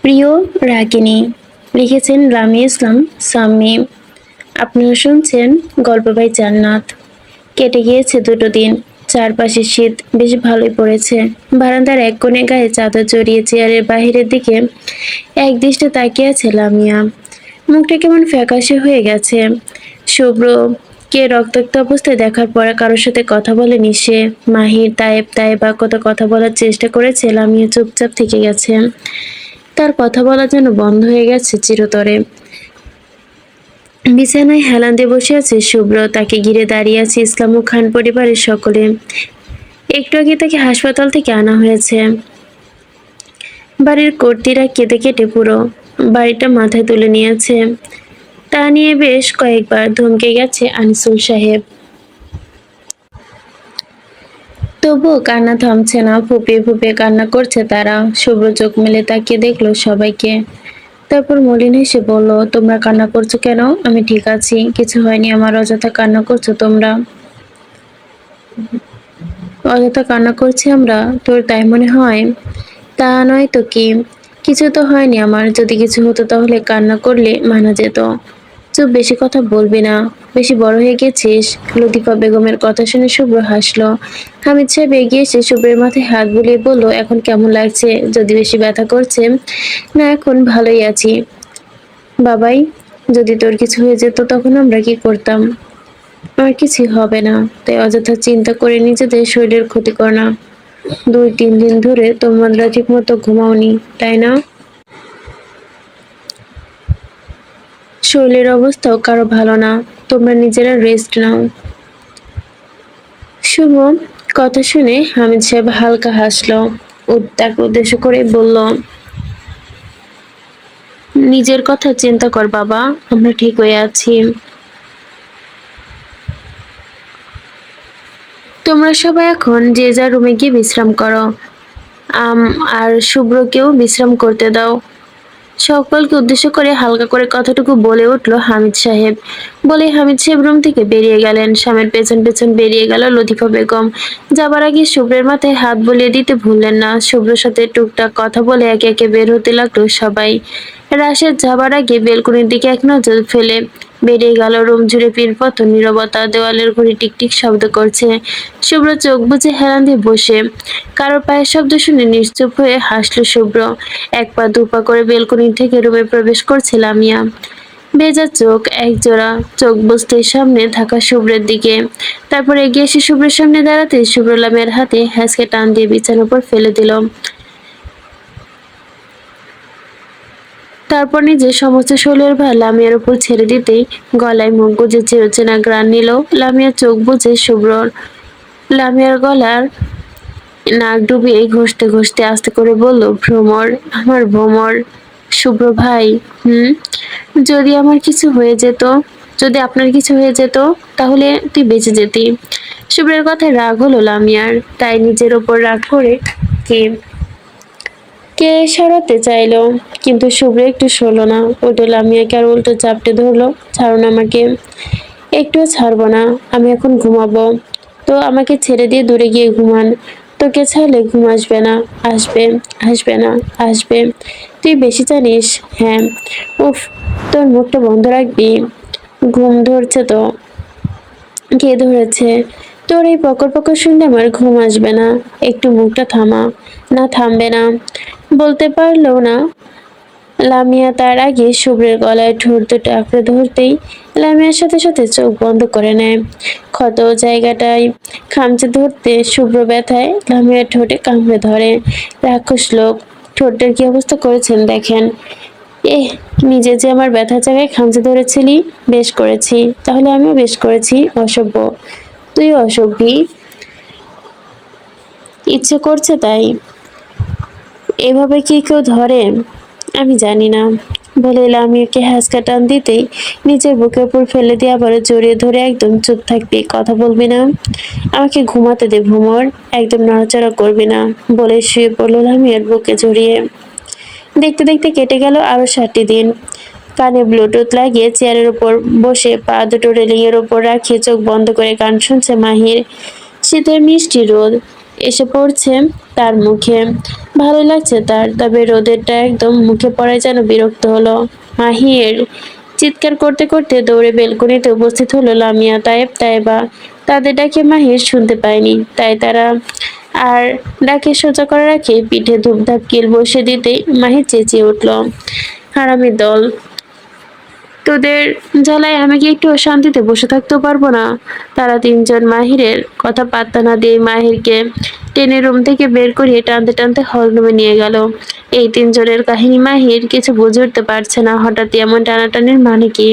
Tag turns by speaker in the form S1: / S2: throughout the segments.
S1: প্রিয় রাগিনী, লিখেছেন লামিয়া ইসলাম সাম্মী। আপনারা শুনছেন গল্প বাই জান্নাত। কেটে গিয়েছে 2টো দিন। চারপাশে শীত বেশ ভালোই পড়েছে। বারান্দার এক কোণে গায়ে চাদর জড়িয়ে চেয়ারের বাহিরের দিকে একদৃষ্টে তাকিয়ে আছে লামিয়া। মুখটা কেমন ফ্যাকাশে হয়ে গেছে। শুভ্র কে রক্তাক্ত অবস্থায় দেখার পর কারোর সাথে কথা বলেনি সে। মাহির, তায়েবা কত কথা বলার চেষ্টা করেছে, লামিয়া চুপচাপ থেকে গেছে। তার কথা বলা যেন বন্ধ হয়ে গেছে চিরতরে। বিছানায় হেলান দিয়ে বসে আছে শুভ্র, তাকে ঘিরে দাঁড়িয়ে আছে ইসলাম ও খান পরিবারের সকলে। একটু আগে তাকে হাসপাতাল থেকে আনা হয়েছে। বাড়ির কর্ত্রীরা কেঁদে কেটে পুরো বাড়িটা মাথায় তুলে নিয়েছে। তা নিয়ে বেশ কয়েকবার ধমকে গেছে আনিসুল সাহেব। তবুও কান্না থামছে না, ফুপিয়ে ফুপিয়ে কান্না করছে তারা। শুভ্র চোখ মেলে তাকিয়ে দেখলো সবাইকে। তারপর মলিন হেসে বলল, তোমরা কান্না করছো কেন? আমি ঠিক আছি, কিছু হয়নি আমার। অযথা কান্না করছো তোমরা। অযথা কান্না করছি আমরা? তোর তাই মনে হয়? তা নয় তো কি। কিছু তো হয়নি আমার। যদি কিছু হতো তাহলে কান্না করলে মানা যেত। চুপ, বেশি কথা বলবি না। বেশি বড় হয়ে গেছিস। লতিফা বেগমের কথা শুনে শুভ্র হাসলো। হামিদ সাহেব এগিয়ে এসে শুভ্রের মাথায় হাত বুলিয়ে বলল, এখন কেমন লাগছে? যদি বেশি ব্যথা করছে? না, এখন ভালোই আছি। বাবাই, যদি তোর কিছু হয়ে যেত তখন আমরা কি করতাম? আর কিছু হবে না, তাই অযথা চিন্তা করে নিজেদের শরীরের ক্ষতি কর না। 2-3 দিন ধরে তোমরা ঠিক মতো ঘুমাওনি, তাই না? শরীরের অবস্থাও কারো ভালো না। তোমরা নিজেরা রেস্ট নাও। শুভ কথা শুনে হামিদ সাহেব হালকা হাসলো। তাকে উদ্দেশ্য করে বলল, নিজের কথা চিন্তা কর বাবা, আমরা ঠিক হয়ে আছি। তোমরা সবাই এখন যে যার রুমে গিয়ে বিশ্রাম করো। আম আর শুভ্রকেও বিশ্রাম করতে দাও। সকলকে উদ্দেশ্য করে হালকা করে কথাটুকু বলে উঠল হামিদ সাহেব। বলে হামিদ সাহেব রুম থেকে বেরিয়ে গেলেন। স্বামীর পেছন পেছন বেরিয়ে গেল লতিফা বেগম। যাবার আগে শুভ্রের মাথায় হাত বুলিয়ে দিতে ভুললেন না। শুভ্রের সাথে টুকটাক কথা বলে একে একে বের হতে লাগলো সবাই। রাশেদ যাবার আগে বেলকনির দিকে এক নজর ফেলে বেরিয়ে গেল। রুম জুড়ে পিনপত নীরবতা, দেওয়ালের ঘড়ি টিকটিক শব্দ করছে। শুভ্র চোখ বুজে হেলান দিয়ে বসে। কারোর পায়ের শব্দ শুনে নিশ্চুপ হয়ে হাসলো শুভ্র। এক পা দুপা করে বেলকনি থেকে রুমে প্রবেশ করছে লামিয়া। ভেজা চোখ একজোড়া, চোখ বুজতে সামনে থাকা শুভ্রের দিকে। তারপর এগিয়ে এসে শুভ্রের সামনে দাঁড়াতে শুভ্র লামিয়ার হাতে হ্যাঁচকে টান দিয়ে বিছানার উপর ফেলে দিল। তারপর নিজের সমস্ত শরীরের ভার লামিয়ার উপর ছেড়ে দিতেই গলায় মুখ গুজে চিরচেনা ঘ্রাণ নিল। লামিয়া চোখ বুজে শুভ্রর লামিয়ার গলার নাক ডুবিয়ে ঘষতে ঘষতে আস্তে করে বলল, ভ্রমর, আমার ভ্রমর। শুভ্র ভাই, যদি আমার কিছু হয়ে যেত, যদি আপনার কিছু হয়ে যেত, তাহলে তুই বেঁচে যেতি। শুভ্রের কথায় রাগ হলো লামিয়ার, তাই নিজের ওপর রাগ করে কে কে সরাতে চাইলো, কিন্তু শুভ্র একটু সরল না। উল্টো লামিয়াকে আর উল্টো চাপটে ধরলো, ছাড়ুন আমাকে। একটুও ছাড়বো না। আমি এখন ঘুমাবো। তো আমাকে ছেড়ে দিয়ে দূরে গিয়ে ঘুমান। তোকে ছাড়লে ঘুম আসবে না। আসবে, আসবে না, আসবে। তুই বেশি জানিস। হ্যাঁ। উফ, তোর মুখটা বন্ধ রাখবি? ঘুম ধরছে তো। কে ধরেছে? তোর এই পকর পকর শুনলে আমার ঘুম আসবে না। একটু মুখটা থামা। না, থামবে না। বলতে পারলো না লামিয়া, তার আগে শুভ্রের গলায় ঠোঁট দুটো আঁকড়ে ধরতেই লামিয়ার সাথে সাথে চোখ বন্ধ করে নেয়। ক্ষত জায়গাটায় খামচে ধরতে শুভ্র ব্যথায় লামিয়ার ঠোঁটে কামড়ে ধরে। রাক্ষস লোক, ঠোঁটের কি অবস্থা করেছেন দেখেন। এহ, নিজে যে আমার ব্যথার জায়গায় খামচে ধরেছিলি। বেশ করেছি, তাহলে আমিও বেশ করেছি। অসভ্য, তুই অসভ্যি। ইচ্ছে করছে তাই। এভাবে কি কেউ ধরে? আমি জানি না। বলে লামিয়াকে হ্যাঁচকা টান দিতেই নিজের বুকের উপর ফেলে দিয়ে আবারও জড়িয়ে ধরে, একদম চুপ থাকবি, কথা বলবি না। আমাকে ঘুমাতে দে ভ্রমর, একদম নড়াচড়া করবি না। বলে শুয়ে পড়লো লামিয়ার বুকে জড়িয়ে। দেখতে দেখতে কেটে গেল আরো 7টি দিন। কানে ব্লুটুথ লাগিয়ে চেয়ারের উপর বসে পা দুটো রেলিং এর উপর রাখিয়ে চোখ বন্ধ করে গান শুনছে মাহির। শীতের মিষ্টি রোদ, এসে পড়ছে তার মুখে। ভালো লাগছে তার, তবে রোদেরটা একদম মুখে পড়ায় যেন বিরক্ত হলো। মাহির চিৎকার করতে করতে দৌড়ে বেলকনিতে উপস্থিত হলো লামিয়া, তায়েব, তায়েবা। তাদের ডাকে মাহির শুনতে পায়নি, তাই তারা আর ডাকে সোজা করে রাখে পিঠে ধূপধাপ কিল বসে দিতেই মাহির চেঁচিয়ে উঠল, হারামি দল! তোদের জ্বালায় আমি কি একটু শান্তিতে বসে থাকতেও পারবো না? তারা তিনজন মাহিরের কথা পাত্তা না দিয়ে মাহিরকে টেনে রুম থেকে বের করিয়ে টানতে টানতে হলরুমে নিয়ে গেল। এই তিনজনের কাহিনী মাহির কিছু বুঝে উঠতে পারছে না। হঠাৎ এমন টানাটানির মানে কি?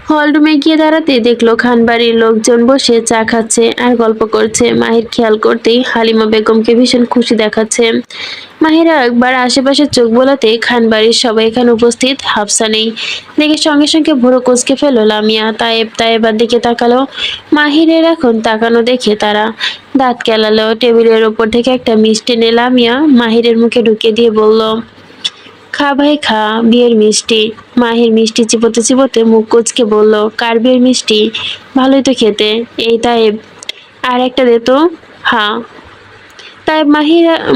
S1: হলরুমে গিয়ে দাঁড়াতে দেখলো খানবাড়ির লোকজন বসে চা খাচ্ছে আর গল্প করছে। মাহির খেয়াল করতেই হালিমা বেগমকে ভীষণ খুশি দেখাচ্ছে। মাহিরা একবার আশেপাশে চোখ বোলাতে খানবাড়ির সবাই এখানে উপস্থিত, হাফসা নেই দেখে সঙ্গে সঙ্গে ভুরু কুঁচকে ফেললো লামিয়া। তায়েবার দিকে তাকালো। মাহিরের এখন তাকানো দেখে তারা দাঁত কেলালো। টেবিলের ওপর থেকে একটা মিষ্টি এনে লামিয়া মাহিরের মুখে ঢুকিয়ে দিয়ে বলল, খা ভাই খা, বিয়ের মিষ্টি। মাহির মিষ্টি চিবোতে চিবোতে মুখ কুঁচকে বলল, কার বিয়ের মিষ্টি? ভালোই তো খেতে। এই তাইব, আর একটা দে তো। হ্যাঁ। তাই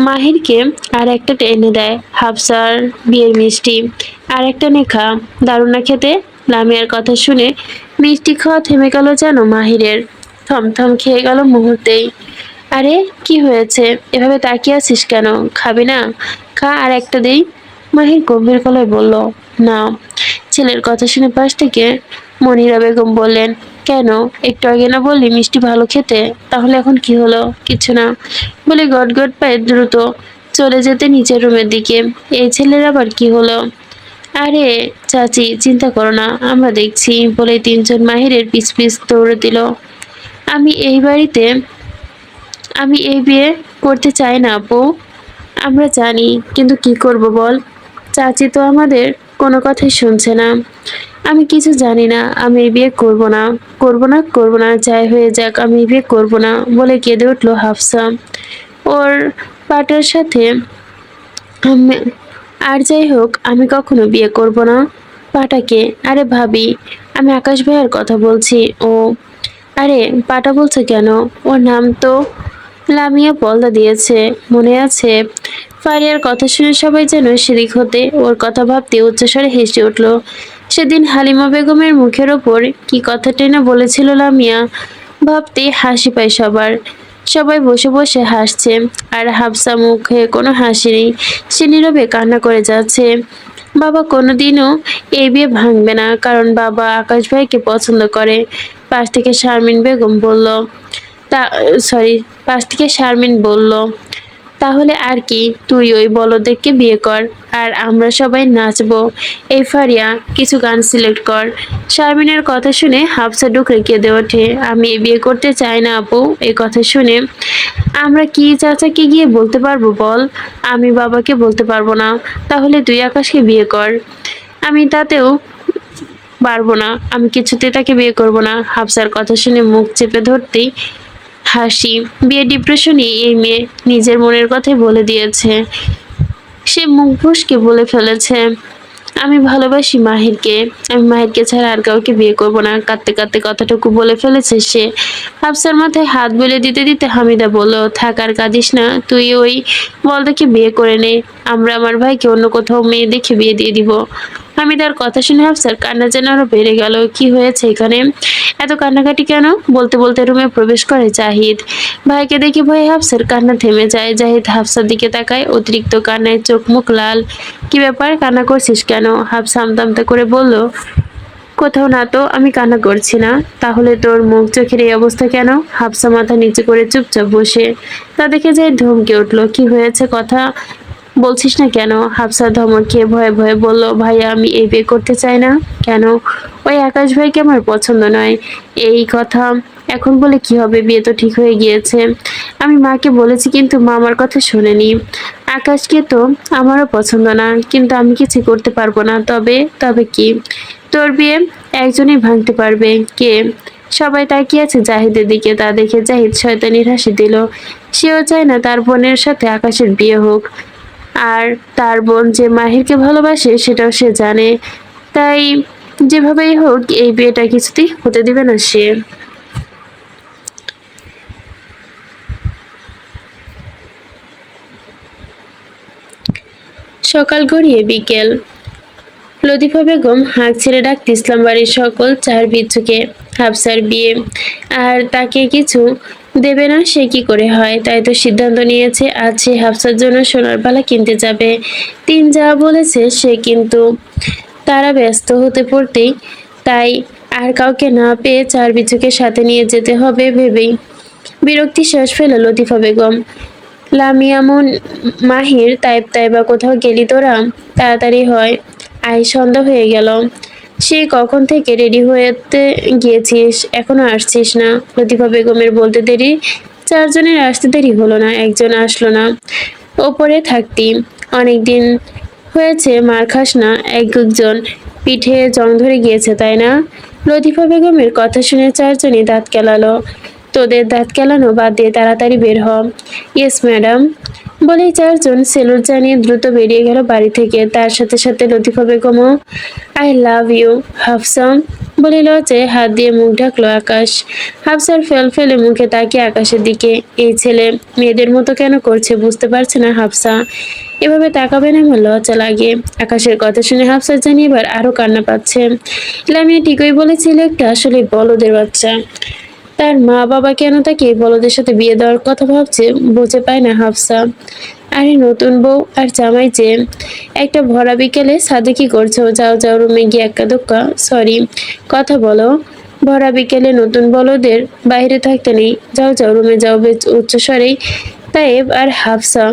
S1: মাহিরকে আর একটা এনে দেয়। হাফসার বিয়ের মিষ্টি, আর একটা নে খা, দারুণ না খেতে? লামিয়ার কথা শুনে মিষ্টি খাওয়া থেমে গেল যেন মাহিরের। থমথম খেয়ে গেল মুহূর্তেই। আরে কি হয়েছে, এভাবে তাকিয়ে আছিস কেন? খাবি না? খা, আর একটা দেই। মাহির গম্ভীর গলায় বলল, না। ছেলের কথা শুনে পাশ থেকে মনিরা বেগম বললেন, কেন? একটু আগে না বললি মিষ্টি ভালো খেতে? তাহলে এখন কি হলো? কিছু না বলে গটগট পায়ে দ্রুত চলে যেতে নিচের রুমের দিকে। এই ছেলের আবার কি হলো? আরে চাচি, চিন্তা করো না, আমরা দেখছি বলে তিনজন মাহিরের পিছ পিছ দৌড়ে দিল। আমি এই বাড়িতে আমি এই বিয়ে করতে চাই না আপু। আমরা জানি, কিন্তু কি করব বল? চাচি তো আমাদের কোনো কথাই শুনছে না। আমি কিছু জানি না, আমি এই বিয়ে করব না, করব না, করব না, যাই হয়ে যাক, আমি এই বিয়ে করব না বলে কেঁদে উঠলো হাফসা। ওর পাটার সাথে আর যাই হোক, আমি কখনো বিয়ে করব না। পাটাকে? আরে ভাবি, আমি আকাশ ভাইয়ার কথা বলছি। ও আরে, পাটা বলছে কেন? ওর নাম তো লামিয়া পলদা দিয়েছে, মনে আছে? ফারিয়ার কথা শুনে সবাই যেন সেদিক হতে ওর কথা ভাবতে উচ্চস্বরে হেসে উঠল। সেদিন হালিমা বেগমের মুখের ওপর কি কথা টেনে বলেছিল লামিয়া, ভাবতে হাসি পায় সবার। সবাই বসে বসে হাসছে, আর হাফসা মুখে কোনো হাসি নেই। সে নীরবে কান্না করে যাচ্ছে। বাবা কোনোদিনও এই বিয়ে ভাঙবে না, কারণ বাবা আকাশ ভাইকে পছন্দ করে। পাশ থেকে শারমিন বেগম বলল, তা সরি পাশ থেকে শারমিন বলল, তাহলে আর কি, তুই ওই বলদেরকে বিয়ে কর, আর আমরা সবাই নাচবো। এই ফারিয়া, কিছু গান সিলেক্ট কর। শারমিনের কথা শুনে হাফসা ডুকরে কেঁদে ওঠে। আমি এই বিয়ে করতে চাই না আপু। এই কথা শুনে আমরা কি চাচাকে গিয়ে বলতে পারবো বল? আমি বাবাকে বলতে পারবো না। তাহলে তুই আকাশকে বিয়ে কর। আমি তাতেও পারবো না, আমি কিছুতে তাকে বিয়ে করব না। হাফসার কথা শুনে মুখ চেপে ধরতেই হাসি। বিয়ে ডিপ্রেশনে এই মেয়ে নিজের মনের কথাই বলে দিয়েছে। সে মুখ ফসকে বলে ফেলেছে, আমি ভালোবাসি মাহিরকে, আমি মাহিরকে ছাড়া আর কাউকে বিয়ে করব না। কাঁদতে কাঁদতে কথাটুকু বলে ফেলেছে সে। হাফসার মাথায় হাত বুলিয়ে দিতে দিতে হামিদা বলল, থাক আর কাঁদিস না, তুই ওই বলদাকে বিয়ে করে নে। আমরা আমার ভাইকে অন্য কোথাও মেয়ে দেখে বিয়ে দিয়ে দিব। হামিদার কথা শুনে হাফসার কান্না যেন আরো বেড়ে গেল। কি হয়েছে এখানে? এত কান্নাকাটি কেন? বলতে বলতে রুমে প্রবেশ করে জাহিদ। ভাইকে দেখে ভয়ে হাফসার কান্না থেমে যায়। জাহিদ হাফসার দিকে তাকায়, অতিরিক্ত কান্নায় চোখ মুখ লাল। কি ব্যাপার, কান্না করছিস কেন? হাফসা আমতা আমতা করে বলল, কোথাও না তো, আমি কান্না করছি না। তাহলে তোর মুখ চোখের এই অবস্থা কেন? হাফসা মাথা নিচু করে চুপচাপ বসে। তা দেখে যায় ধমকে উঠলো, কি হয়েছে, কথা বলছিস না কেন? হাফসা ধমক খেয়ে ভয়ে ভয়ে বলল, ভাইয়া, আমি এই বিয়ে করতে চাই না। কেন? ওই আকাশ ভাইকে আমার পছন্দ নয়। এই কথা এখন বলে কি হবে, বিয়ে তো ঠিক হয়ে গিয়েছে। আমি মাকে বলেছি, কিন্তু মা আমার কথা শোনেনি। আকাশকে তো আমারও পছন্দ না, কিন্তু আমি কিছু করতে পারবো না। তবে তবে কি? তোর বিয়ে একজনই ভাঙতে পারবে। কে? সবাই তাকিয়ে আছে জাহিদের দিকে। তা দেখে জাহিদ শয়তানির হাসি দিল। সেও চায় না তার বোনের সাথে আকাশের বিয়ে হোক। আর তার বোন যে মাহিরকে ভালোবাসে সেটাও সে জানে। তাই যেভাবেই হোক এই বিয়েটা কিছুতেই হতে দিবে না সে। সকাল গড়িয়ে বিকেল। লতিফা বেগম হাঁক ছেড়ে ডাকতে ইসলাম বাড়ির সকল চার বিচ্ছুকে। হাফসার বিয়ে, আর তাকে কিছু দেবে না সে কি করে হয়? তাই তো সিদ্ধান্ত নিয়েছে আজ সে হাফসার জন্য সোনার বালা কিনতে যাবে। তিন যা বলেছে সে, কিন্তু তারা ব্যস্ত হতে পড়তেই, তাই আর কাউকে না পেয়ে চার বিচ্ছুকে সাথে নিয়ে যেতে হবে ভেবেই বিরক্তি শ্বাস ফেলে লতিফা বেগম। লামিয়ামুন, মাহির, তাইবা কোথাও গেলি তোরা? তাড়াতাড়ি হয়, আয় সন্ধ্যা হয়ে গেল। সেই কখন থেকে রেডি হতে গিয়েছিস, এখনো আসছিস না? লতিফা বেগমের বলতে দেরি, চারজনের আসতে দেরি হলো না, একজন আসলো না। ওপরে থাকতি, অনেকদিন হয়েছে মার খাস না, একজন পিঠে জং ধরে গিয়েছে তাই না? লতিফা বেগমের কথা শুনে চারজনই দাঁত কেলালো। তোদের দাঁত কেলানো বাদ দিয়ে তাড়াতাড়ি বের হ। ইয়েস ম্যাডাম, বলেই চারজন সেলুট জানিয়ে দ্রুত বেরিয়ে গেল বাড়ি থেকে। তার সাথে সাথে লতিফা বেগমও। আই লাভ ইউ হাফসা, বলে লজ্জায় হাত দিয়ে মুখ ঢাকলো আকাশ। হাফসার ফেল ফেলে মুখে তাকিয়ে আকাশের দিকে। এই ছেলে মেয়েদের মতো কেন করছে বুঝতে পারছে না হাফসা। এভাবে তাকাবে না, আমার লজ্জা লাগে। আকাশের কথা শুনে হাফসা জানি এবার আরো কান্না পাচ্ছে। লামিয়া ঠিকই বলেছিল, একটা আসলে বলদের বাচ্চা। তার মা বাবা কেন তাকে বলদের সাথে বিয়ে দেওয়ার কথা ভাবছে বুঝে পায় না হাফসা। আরে নতুন বউ আর জামাই যে, একটা ভরা বিকেলে সাথে কি করছো? যাও যাও রুমে গিয়ে একা দোক্কা সরি কথা বলো। ভরা বিকেলে নতুন বলদের বাইরে থাকতে নেই, যাও যাও রুমে যাও। বেশ উচ্চস্বরেই তাইব আর হাফসা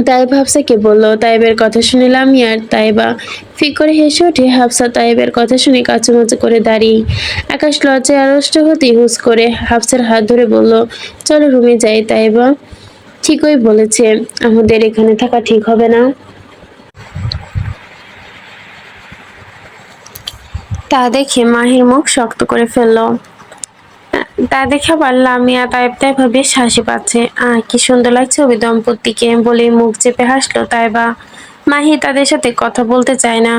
S1: তাইব হাফসাকে বলল। তাইবের কথা শুনে লামিয়ার তাইবা ফিক করে হেসে ওঠে। হাফসা তাইবের কথা শুনে কাচুমাচু করে দাঁড়িয়ে। আকাশ লজ্জায় আড়ষ্ট হতেই হুস করে হাফসার হাত ধরে বলল, চলো রুমে যাই। তাইবা ঠিকই বলেছে, আমাদের এখানে থাকা ঠিক হবে না। তা দেখে মাহির মুখ শক্ত করে ফেলল। তা দেখে আবার লামিয়া তাইবা বেশ হাসি পাচ্ছে। কি সুন্দর লাগছে ওই দম্পতিকে, বলে মুখ চেপে হাসলো তাইবা। মাহি তাদের সাথে কথা বলতে চায় না,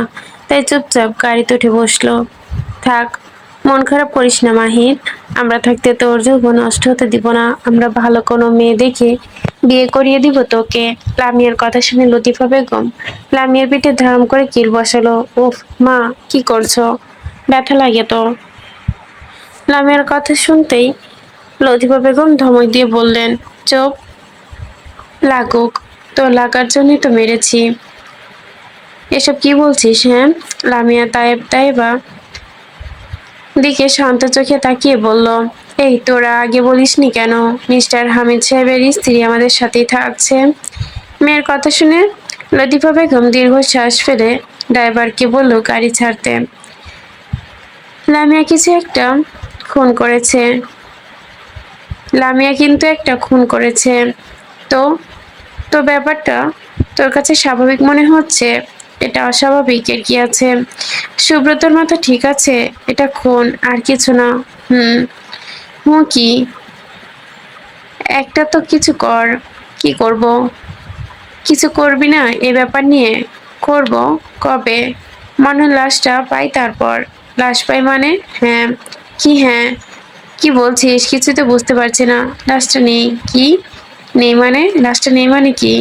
S1: তাই চুপচাপ গাড়িতে উঠে বসলো। থাক, মন খারাপ করিস না মাহির, আমরা থাকতে তোর যৌবন নষ্ট হতে দিব না। আমরা ভালো কোনো মেয়ে দেখে বিয়ে করিয়ে দিব তোকে। লামিয়ার কথা শুনে লতিফা বেগম লামিয়ার পিঠে ধারাম করে কিল বসালো। উফ মা, কি করছো? ব্যথা লাগে তো? লামিয়ার কথা শুনতেই লতিফা বেগম ধমক দিয়ে বললেন, চুপ, লাগুক, তো লাগার জন্যই তো মেরেছি। এসব কি বলছিস? হ্যাঁ? লামিয়া তাইবা দিকে শান্ত চোখে তাকিয়ে বলল, এই তোরা আগে বলিসনি কেন মিস্টার হামিদ সাহেবের স্ত্রী আমাদের সাথেই থাকছে? মেয়ের কথা শুনে লতিফা বেগম দীর্ঘশ্বাস ফেলে ড্রাইভারকে বলল গাড়ি ছাড়তে। লামিয়া কিছু একটা খুন করেছে। লামিয়া কিন্তু একটা খুন করেছে। তো তো ব্যাপারটা তোর কাছে স্বাভাবিক মনে হচ্ছে? এটা অস্বাভাবিক এর কি আছে? সুব্রতর মাথা ঠিক আছে, এটা খুন আর কিছু না। হুম হুঁ কি? একটা তো কিছু কর। কি করব? কিছু করবি না এ ব্যাপার নিয়ে? করব। কবে? মনে লাশটা পাই তারপর। লাশ পাই মানে? হ্যাঁ। কি হ্যাঁ? কি বলছিস? কিছু তো বুঝতে পারছি না। লাশটা নেই? কি নেই মানে? লাশটা নেই মানে কি?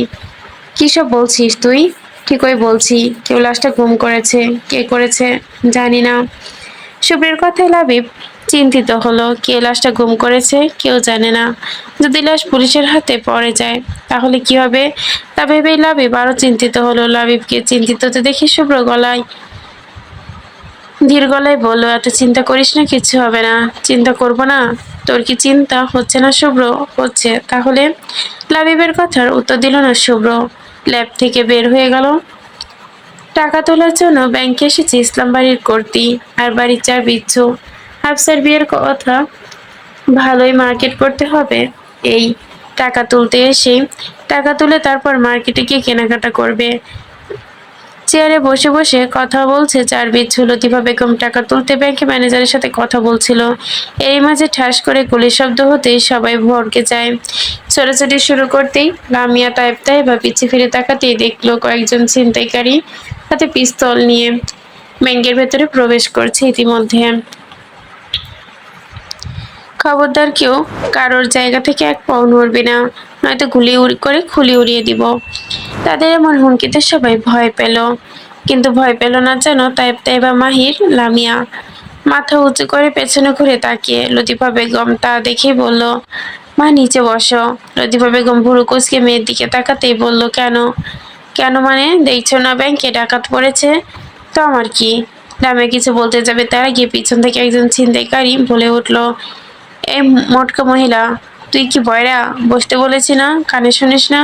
S1: কি সব বলছিস তুই? ঠিকই বলছি, কেউ লাশটা গুম করেছে। কে করেছে জানি না। শুভ্রের কথায় লাবিব চিন্তিত হলো। কে লাশটা গুম করেছে কেউ জানে না। যদি লাশ পুলিশের হাতে পড়ে যায় তাহলে কি হবে? তা ভেবেই লাবিব আরো চিন্তিত হলো। লাবিবকে চিন্তিত হতে দেখে শুভ্র ধীর গলায় বলল, এত চিন্তা করিস না, কিছু হবে না। চিন্তা করব না? তোর কি চিন্তা হচ্ছে না শুভ্র? হচ্ছে। তাহলে? লাবিবের কথার উত্তর দিল না শুভ্র। ল্যাব থেকে বের হয়ে গেল। টাকা তোলার জন্য ব্যাংকে এসেছে ইসলাম বাড়ির কর্তি আর বাড়ির চার বিচ্ছু। হাফসার বিয়ের কথা ভালোই মার্কেট করতে হবে। এই টাকা তুলতে এসে, টাকা তুলে তারপর মার্কেটে গিয়ে কেনাকাটা করবে। চেয়ারে বসে বসে কথা বলছে চার বিচ্ছু। লতিফা বেগম টাকা তুলতে ব্যাংকে ম্যানেজারের সাথে কথা বলছিল। এরই মাঝে ঠাস করে গুলির শব্দ হতেই সবাই ভড়কে যায়। ছোটাছুটি শুরু করতেই লামিয়া তাইবা পিছে ফিরে তাকাতেই দেখলো কয়েকজন ছিনতাইকারী হাতে পিস্তল নিয়ে ব্যাংকের ভেতরে প্রবেশ করছে। ইতিমধ্যে খবরদার কেউ কারোর জায়গা থেকে এক পাও নড়বি না, নয়তো গুলি করে খুলি উড়িয়ে দিব। তাদের এমন হুমকিতে সবাই ভয় পেল, কিন্তু ভয় পেল না যেন তাইবা, মাহির, লামিয়া। মাথা উঁচু করে পেছনে ঘুরে তাকিয়ে লতিফা বেগম তা দেখেই বলল, মা নিচে বসো। লতিফা বেগম ভুরু কুচকে মেয়ের দিকে তাকাতেই বলল, কেন? কেন মানে, দেখছো না ব্যাংকে ডাকাত পড়েছে? তো আমার কি? লামিয়া কিছু বলতে যাবে তার আগে পিছন থেকে একজন ছিনতাইকারী বলে উঠল, এই মোটকা মহিলা, তুই কি বয়রা? বসতে বলেছি না, কানে শুনিস না?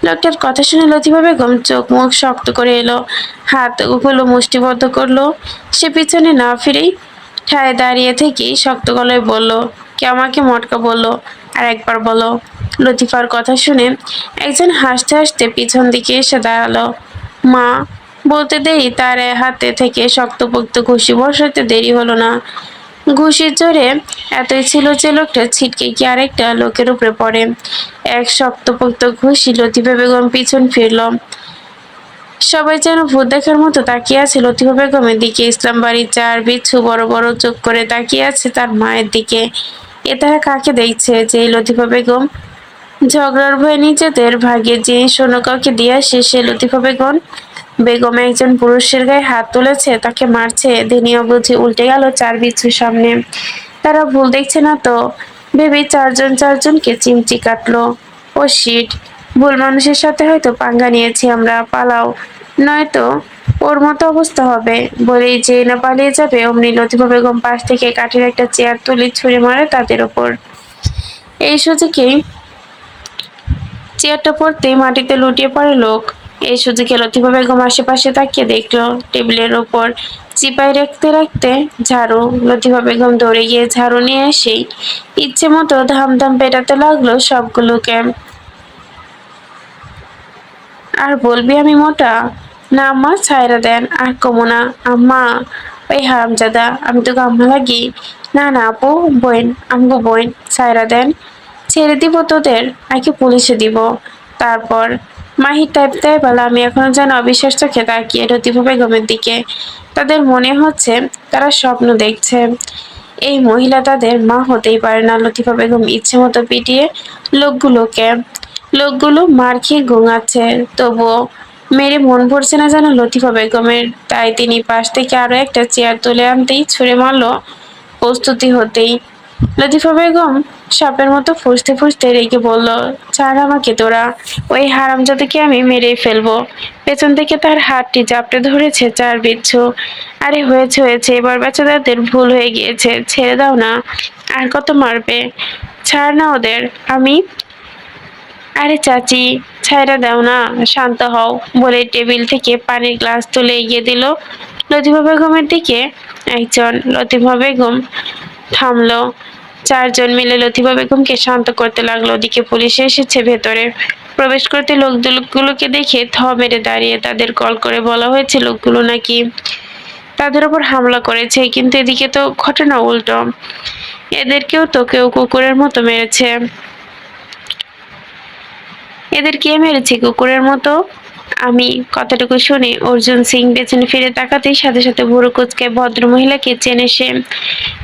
S1: লোকটার কথা শুনে লতিফা বেগম চোখ মুখ শক্ত করে এলো, হাতগুলো মুষ্টিবদ্ধ করলো। সে পিছনে না ফিরেই ঠায় দাঁড়িয়ে থেকেই শক্ত গলায় বলল, কে আমাকে মটকা বললো? আর একবার বলো। লতিফার কথা শুনে একজন হাসতে হাসতে পিছন দিকে এসে দাঁড়ালো। মা বলতে দেরি তার হাতে থেকে শক্তপোক্ত ঘুষি বসাতে দেরি হলো না। ঘুষির জোরে এতই ছিল যে লোকটা ছিটকে গিয়ে আরেকটা লোকের উপরে পড়ে। এক শক্তপোক্ত ঘুষি লতিফা বেগম পিছন ফিরল। সবাই যেন ভূত দেখার মতো তাকিয়ে আছে লতিফা বেগমের দিকে। ইসলাম বাড়ির চার বিচ্ছু বড় বড় চোখ করে তাকিয়ে আছে তার মায়ের দিকে। এ তারা কাকে দেখছে? যে লতিফা বেগম ঝগড়ার ভয়ে নিজেদের ভাগ্যের জিনিস অন্য কাউকে দিয়ে আসে, সে লতিফা বেগম বেগম একজন পুরুষের গায়ে হাত তুলেছে, তাকে মারছে। দিনিও বুঝি উল্টে গেল চার বিচ্ছুর সামনে। তারা ভুল দেখছে না তো ভেবে চারজনকে চিমটি কাটলো। ও শিট, ভুল মানুষের সাথে হয়তো পাঙ্গা নিয়েছি আমরা, পালাও, নয়তো ওর মতো অবস্থা হবে। বলেই যে না পালিয়ে যাবে অমনি লতিফা বেগম পাশ থেকে কাঠের একটা চেয়ার তুলে ছুঁড়ে মারে তাদের ওপর। এই সুযোগেই চেয়ারটা পড়তেই মাটিতে লুটিয়ে পড়ে লোক। এই সুযোগে লতিফা বেগম আশেপাশে তাকিয়ে দেখলো টেবিলের ওপর চিপায় রাখতে রাখতে ঝাড়ু। লতিফা বেগম দৌড়ে গিয়ে ঝাড়ু নিয়ে এসেই ইচ্ছে মতো ধাম ধাম পেটাতে লাগলো সবগুলোকে। আর বলবি আমি মোটা? না আম্মা, ছাইরা দেন, আর কমো না। আম্মা, ওই হারামজাদা, আমি তো আম্মা লাগি? না না আপু, বইন, আমগো বইন, ছাইরা দেন। ছেড়ে দিব তোদের, আগে পুলিশে দিব, তারপর। মাহির তাইবা আমি এখনো যেন অবিশ্বাস চোখে তাকিয়ে লতিফা বেগমের দিকে। তাদের মনে হচ্ছে তারা স্বপ্ন দেখছে। এই মহিলা তাদের মা হতেই পারে না। লতিফা বেগম ইচ্ছে মতো পিটিয়ে লোকগুলোকে লোকগুলো মার খেয়ে ঘুমাচ্ছে, তবুও মেরে মন ভরছে না যেন লতিফা বেগমের। তাই তিনি পাশ থেকে আরো একটা চেয়ার তুলে আনতেই ছুঁড়ে মারলো প্রস্তুতি হতেই। লতিফা বেগম সাপের মতো ফুঁসতে ফুঁসতে রেগে বলল, ছাড় আমাকে তোরা, ওই হারামজাদাকে আমি মেরেই ফেলবো। পেছন থেকে তার হাতটি জাপটে ধরেছে চার বিচ্ছু। আরে হয়েছে হয়েছে, এবার বাচ্চাদের ভুল হয়ে গিয়েছে, ছেড়ে দাও না, আর কত মারবে? ছাড় না ওদের, আমি। আরে চাচি, ছাইড়া দাও না, শান্ত হও, বলে টেবিল থেকে পানির গ্লাস তুলে এগিয়ে দিল লতিফা বেগমের দিকে একজন। লতিফা বেগম থামলো। চারজন মিলে লতিফা বেগমকে শান্ত করতে লাগলো। ওদিকে পুলিশ এসেছে ভেতরে। প্রবেশ করতে লোকগুলোকে দেখে থ মেরে দাঁড়িয়ে। তাদের কল করে বলা হয়েছে লোকগুলো নাকি তাদের উপর হামলা করেছে, কিন্তু এদিকে তো ঘটনা উল্টো। এদেরকেও তো কেউ কুকুরের মতো মেরেছে। এদের কে মেরেছে কুকুরের মতো? আমি কথাটুকু শুনে অর্জুন সিং পেছনে ফিরে তাকাতেই সাথে সাথে ভুরু কুচকে ভদ্র মহিলাকে চেনে সে।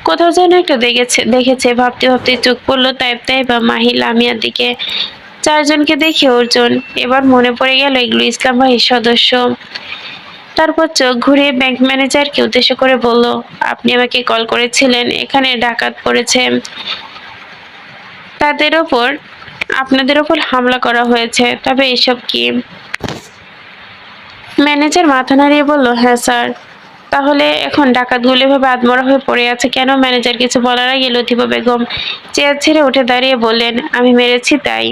S1: কোথাও যেন একটা দেখেছে ভাবতে ভাবতে চোখ পড়লো তাইবা, মাহি, লামিয়ার দিকে। চারজনকে দেখে অর্জুন এবার মনে পড়ে গেল এগুলো ইসলাম বাহিনীর সদস্য। তারপর চোখ ঘুরিয়ে ব্যাংক ম্যানেজারকে উদ্দেশ্য করে বলল, আপনি আমাকে কল করেছিলেন, এখানে ডাকাত পড়েছে, তাদের ওপর আপনাদের ওপর হামলা করা হয়েছে, তবে এসব কি? ম্যানেজার মাথা নাড়িয়ে বলল, হ্যাঁ স্যার। তাহলে এখন ডাকাতগুলো এভাবে আধমরা হয়ে পড়ে আছে কেন? ম্যানেজার কিছু বলার আগে লতিফা বেগম চেয়ার ছেড়ে উঠে দাঁড়িয়ে বললেন, আমি মেরেছি তাই।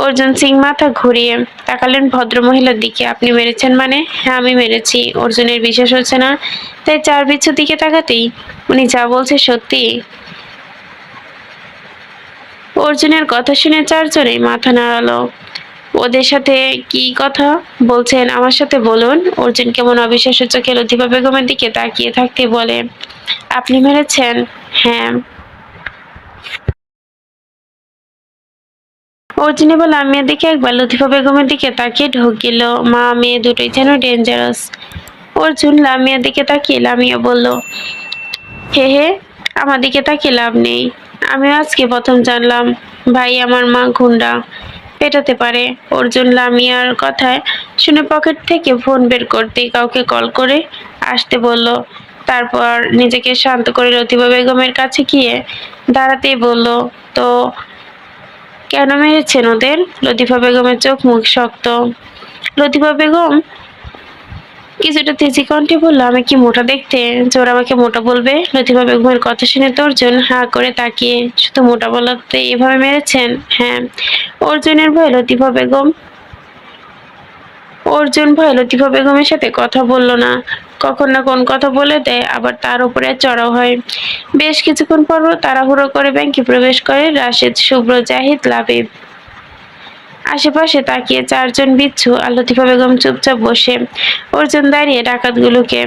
S1: অর্জুন সিং মাথা ঘুরিয়ে তাকালেন ভদ্রমহিলার দিকে। আপনি মেরেছেন মানে? হ্যাঁ আমি মেরেছি। অর্জুনের বিশ্বাস হচ্ছে না, তাই চার বিচ্ছুর দিকে তাকাতেই উনি যা বলছে সত্যি। অর্জুনের কথা শুনে চারজনেই মাথা নাড়ালো। ওদের সাথে কি কথা বলছেন? আমার সাথে বলুন। অর্জুন কেমন অবিশ্বাস্য চোখে লতিফা বেগমের দিকে তাকিয়ে থাকতে বলে, আপনি মেরেছেন? হ্যাঁ। অর্জুন এবার লামিয়ার দিকে একবার, লতিফা বেগমের দিকে তাকিয়ে ঢোক গেল। মা মেয়ে দুটোই যেন ডেঞ্জারাস। অর্জুন লামিয়ার দিকে তাকিয়ে লামিয়া বলল, হে হে, আমার দিকে তাকিয়ে লাভ নেই। আমিও আজকে প্রথম জানলাম ভাই আমার মা গুন্ডা পেটাতে পারে। অর্জুন লামিয়ার কথায় শুনে পকেট থেকে ফোন বের করতেই কাউকে কল করে আসতে বলল। তারপর নিজেকে শান্ত করে লতিফা বেগমের কাছে গিয়ে দাঁড়াতেই বলল, তো কেন মেরেছেন ওদের? লতিফা বেগমের চোখ মুখ শক্ত। লতিফা বেগম কিছুটা তেজি কণ্ঠে বলল, আমি কি মোটা দেখতে যে ওরা আমাকে মোটা বলবে? লতিফা বেগমের কথা শুনে তো অর্জুন হাঁ করে তাকিয়ে, শুধু মোটা বলাতে এভাবে মেরেছেন? হ্যাঁ। অর্জুনের ভয় লতিফা বেগম অর্জুন ভয় লতিফা বেগমের সাথে কথা বলল না। কখন না কোন কথা বলে দেয়, আবার তার উপরে চড়াও হয়। বেশ কিছুক্ষণ পর তাড়াহুড়ো করে ব্যাংকে প্রবেশ করে রাশেদ, শুভ্র, জাহিদ, লাবিব। আশেপাশে তাকিয়ে চারজন বিচ্ছু আর লতিফা বেগম চুপচাপ বসে। অর্জুন দাঁড়িয়ে ডাকাতগুলোকে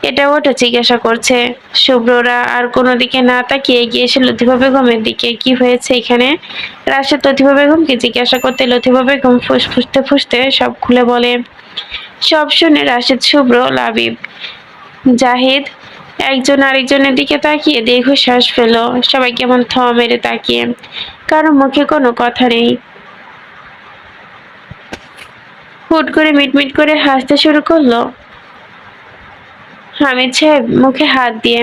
S1: এটা ওটা জিজ্ঞাসা করছে। শুভ্ররা আর কোনো দিকে না তাকিয়ে এগিয়ে এসে লতিফা বেগমের দিকে, কি হয়েছে এখানে? রাশেদ লতিফা বেগমকে জিজ্ঞাসা করতে লতিফা বেগম ফুসফুসতে ফুসতে সব খুলে বলে। সব শুনে রাশেদ, শুভ্র, লাবিব, জাহিদ একজন আরেকজনের দিকে তাকিয়ে দীর্ঘশ্বাস ফেল। সবাই কেমন থ মেরে তাকিয়ে, কারো মুখে কোনো কথা নেই। হুট করে মিটমিট করে হাসতে শুরু করলো হামিদ সাহেব মুখে হাত দিয়ে।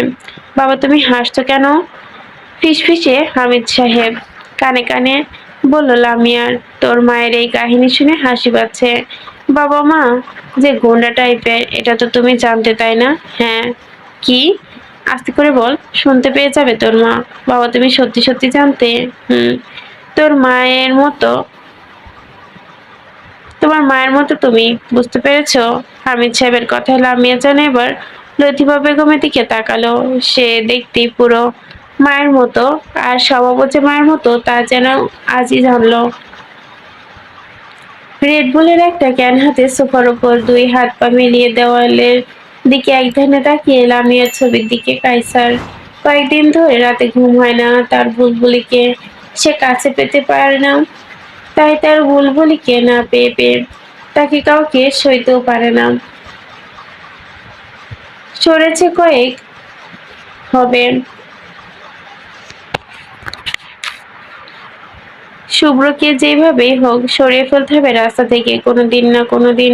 S1: বাবা তুমি হাসছো কেন? ফিসফিসে হামিদ সাহেব কানে কানে বলল লামিয়ার, তোর মায়ের এই কাহিনী শুনে হাসি পাচ্ছে। বাবা মা যে গুন্ডা টাইপের এটা তো তুমি জানতে তাই না? হ্যাঁ। কি? আস্তে করে বল, শুনতে পেয়ে যাবে তোর মা। বাবা তুমি সত্যি সত্যি জানতে? হুম। তোর মায়ের মতো তোমার মায়ের মতো তুমি, বুঝতে পেরেছো? হামিদ সাহেবের কথায় লামিয়া যেন এবার লতিফা বেগমের দিকে তাকালো। সে দেখতে পুরো মায়ের মতো, আর স্বভাবও যে মায়ের মতো তা যেন আজই জানলো। রেড বুলের একটা ক্যান হাতে সোফার উপর দুই হাত পা মিলিয়ে দেওয়ালের দিকে এক ধ্যানে তাকিয়ে লামিয়ার ছবির দিকে। কাইসার কয়েকদিন ধরে রাতে ঘুম হয় না, তার বুলবুলিকে সে কাছে পেতে পারে না। তাই তার বুলবুলিকে না পেয়ে পেয়ে তাকে কাউকে সইতেও পারে না। সরেছে কয়েক হবে শুভ্রকে যেভাবেই হোক সরিয়ে ফেলতে হবে রাস্তা থেকে। কোনোদিন না কোনোদিন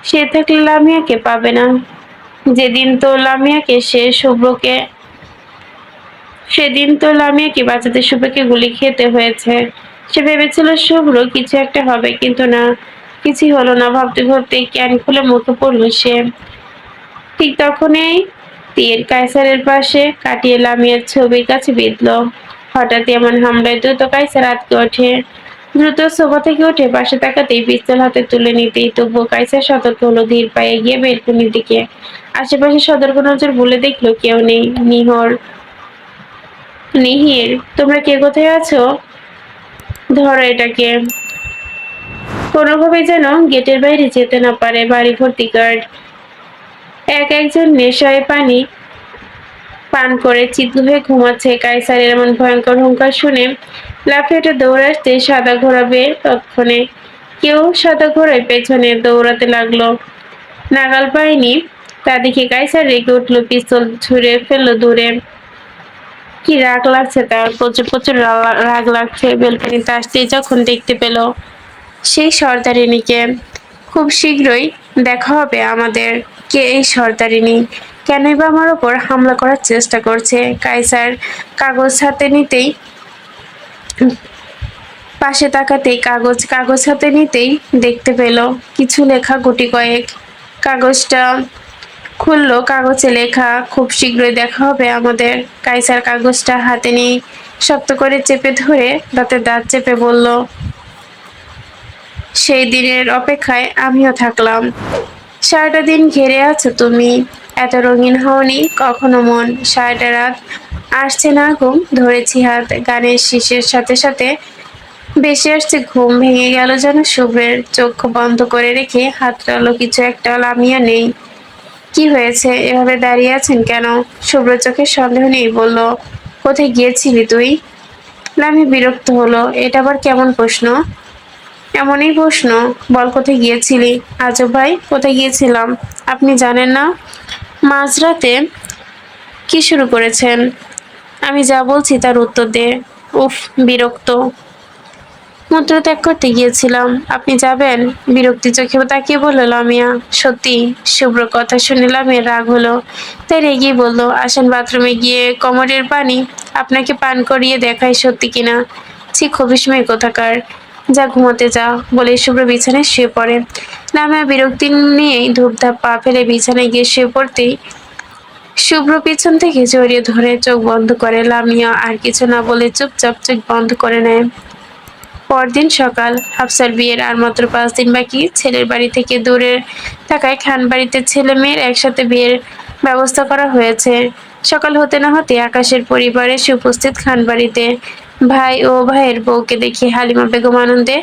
S1: সে থাকলে লামিয়াকে পাবে না। সেদিন তো লামিয়াকে বাঁচাতে শুভ্রকে গুলি খেতে হয়েছে। সে ভেবেছিল শুভ্র কিছু একটা হবে, কিন্তু না, কিছুই হলো না। ভাবতে ভাবতে ক্যান খুলে মুখে পড়ল সে। ঠিক তখনই তীর কায়সারের পাশে কাটিয়ে লামিয়ার ছবির কাছে বিঁধল। হঠাৎ এমন হামলায় দ্রুত কায়সার আটকে ওঠে। দ্রুত সোফা থেকে উঠে পাশে তাকাতেই পিস্তল হাতে তুলে নিতেই তবুও কায়সার সতর্ক হলো, ধীর পায়ে গিয়ে বেলকনির দিকে। আশেপাশে সতর্ক নজর বলে দেখলো কেউ নেই। নিহির, তোমরা কে কোথায় আছো? ধরো এটাকে। কোনোভাবে যেন গেটের বাইরে যেতে না পারে। বাড়ি ভর্তি গার্ড, একজন নেশায় পানি পান করে চিত্ত হয়ে ঘুমাচ্ছে। কায়সারের এমন ভয়ঙ্কর হুঙ্কার শুনে লাফিয়ে উঠে দৌড়ে আসতে সাদা ঘোড়া বেয়ে তৎক্ষণে কেউ সাদা ঘোড়ায় পেছনে দৌড়াতে লাগলো। নাগাল পায়নি তা দেখে কায়সার রেগে উঠলো, পিস্তল ছুঁড়ে ফেললো দূরে। কি রাগ লাগছে তার, প্রচুর প্রচুর রাগ লাগছে। বেলকনিতে আসতেই যখন দেখতে পেল সেই সর্দারিনীকে। খুব শীঘ্রই দেখা হবে আমাদের। কে এই সর্দারিনী? কেনই বা আমার ওপর হামলা করার চেষ্টা করছে? কায়সার কাগজ হাতে নিতেই পাশে তাকাতেই কাগজ হাতে নিতেই দেখতে পেল কিছু লেখা গুটি কয়েক। কাগজটা খুললো, কাগজে লেখা, খুব শীঘ্রই দেখা হবে আমাদের। কায়সার কাগজটা হাতে নিয়ে শক্ত করে চেপে ধরে দাঁতে দাঁত চেপে বলল, সেই দিনের অপেক্ষায় আমিও থাকলাম। সারাটা দিন ঘেরে আছো তুমি, এত রঙিন হওনি কখনো মন। সারাটা রাত আসছে না ঘুম, ধরেছি হাত। গানের শীষের সাথে সাথে বেশি আসছে ঘুম। ভেঙে গেল যেন শুভ্রের। চোখ বন্ধ করে রেখে হাত টালো কিছু একটা। লামিয়া নেই। কি হয়েছে, এভাবে দাঁড়িয়ে আছেন কেন? শুভ্র চোখে সন্দেহ নেই বলল, কোথায় গিয়েছিলি তুই? লামি বিরক্ত হলো, এটা আবার কেমন প্রশ্ন? এমনই প্রশ্ন, বল কোথায় গিয়েছিলি? আজব ভাই, কোথায় গিয়েছিলাম আপনি জানেন না? মাঝরাতে কি শুরু করেছেন? আমি যা বলছি তার উত্তর দে। উফ, বিরক্ত। মূত্রত্যাগ করতে গিয়েছিলাম, আপনি যাবেন? বিরক্তি চোখে তাকিয়ে বলল লামিয়া। সত্যি? শুভ্র কথা শুনে লামিয়ার রাগ হলো, তাই রেগেই বলল, আসেন বাথরুমে গিয়ে কোমরের পানি আপনাকে পান করিয়ে দেখাই সত্যি কিনা। ছি, খবিস মেয়ে কোথাকার। যা ঘুমোতে যা, বলে শুভ্র বিছানায় শুয়ে পড়ে। লামিয়া বিরক্তি নিয়েই ধূপধাপ পা ফেলে বিছানায় গিয়ে শুয়ে পড়তেই শুভ্র পিছন থেকে জড়িয়ে ধরে চোখ বন্ধ করে। লামিয়া আর কিছু না বলে চুপচাপ চোখ বন্ধ করে নেয়। পরদিন সকাল। হাফসার বিয়ের আর মাত্র 5 দিন বাকি। ছেলের বাড়ি থেকে দূরে থাকায় খান বাড়িতে ছেলে মেয়ের একসাথে বিয়ের ব্যবস্থা করা হয়েছে। সকাল হতে না হতে আকাশের পরিবার এসে উপস্থিত খান বাড়িতে। ভাই ও ভাইয়ের বউকে দেখে হালিমা বেগম আনন্দে